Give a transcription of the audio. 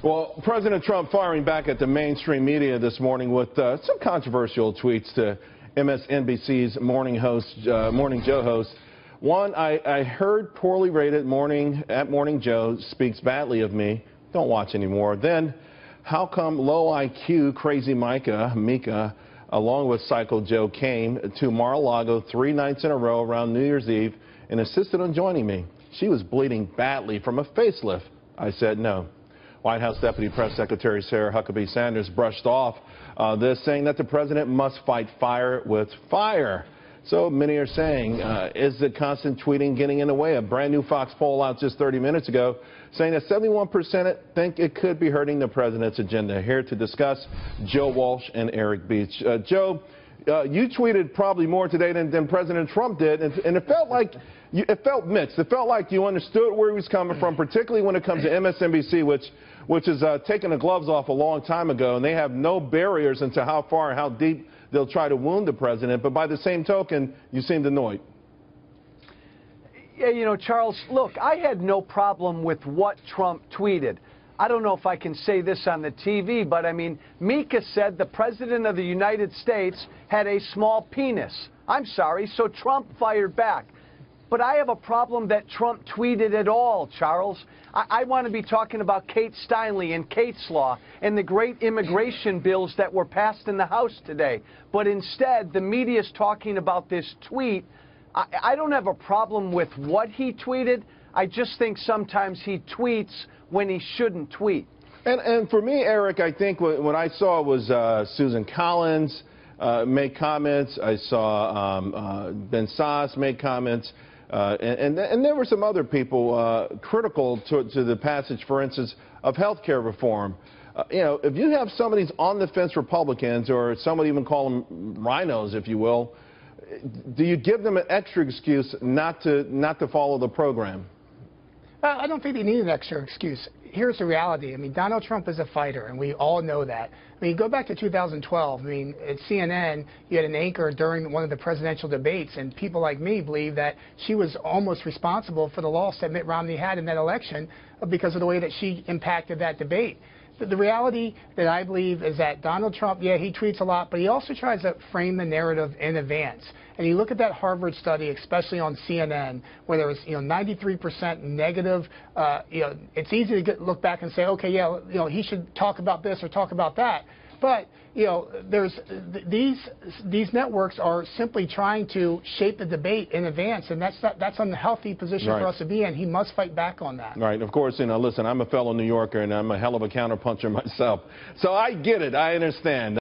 Well, President Trump firing back at the mainstream media this morning with some controversial tweets to MSNBC's Morning Joe host. One, I heard poorly rated Morning Joe speaks badly of me. Don't watch anymore. Then, how come low IQ crazy Mika, along with Psycho Joe, came to Mar-a-Lago 3 nights in a row around New Year's Eve and insisted on joining me? She was bleeding badly from a facelift. I said no. White House Deputy Press Secretary Sarah Huckabee Sanders brushed off this, saying that the president must fight fire with fire. So many are saying, is the constant tweeting getting in the way? A brand new Fox poll out just 30 minutes ago saying that 71% think it could be hurting the president's agenda. Here to discuss, Joe Walsh and Eric Beach. Joe, you tweeted probably more today than President Trump did, and it felt like it felt mixed. It felt like you understood where he was coming from, particularly when it comes to MSNBC, which is taking the gloves off a long time ago, and they have no barriers into how far and how deep they'll try to wound the president. But by the same token, you seemed annoyed. Yeah, you know, Charles, look, I had no problem with what Trump tweeted. I don't know if I can say this on the TV, but I mean, Mika said the president of the United States had a small penis. I'm sorry, so Trump fired back. But I have a problem that Trump tweeted at all, Charles. I want to be talking about Kate Steinle and Kate's Law and the great immigration bills that were passed in the House today. But instead, the media is talking about this tweet. I don't have a problem with what he tweeted. I just think sometimes he tweets when he shouldn't tweet. And for me, Eric, I think what I saw was Susan Collins make comments. I saw Ben Sass make comments. And there were some other people critical to the passage, for instance, of health care reform. You know, if you have some of these on-the-fence Republicans, or some would even call them rhinos, if you will, do you give them an extra excuse not to follow the program? I don't think they need an extra excuse. Here's the reality. I mean, Donald Trump is a fighter, and we all know that. I mean, go back to 2012. I mean, at CNN, you had an anchor during one of the presidential debates, and people like me believe that she was almost responsible for the loss that Mitt Romney had in that election because of the way that she impacted that debate. The reality that I believe is that Donald Trump, yeah, he tweets a lot, but he also tries to frame the narrative in advance. And you look at that Harvard study, especially on CNN, where there was 93% negative. It's easy to look back and say, okay, yeah, he should talk about this or talk about that. But there's these networks are simply trying to shape the debate in advance, and that's an unhealthy position for us to be in. He must fight back on that. Right. Of course, listen, I'm a fellow New Yorker, and I'm a hell of a counterpuncher myself, so I get it. I understand.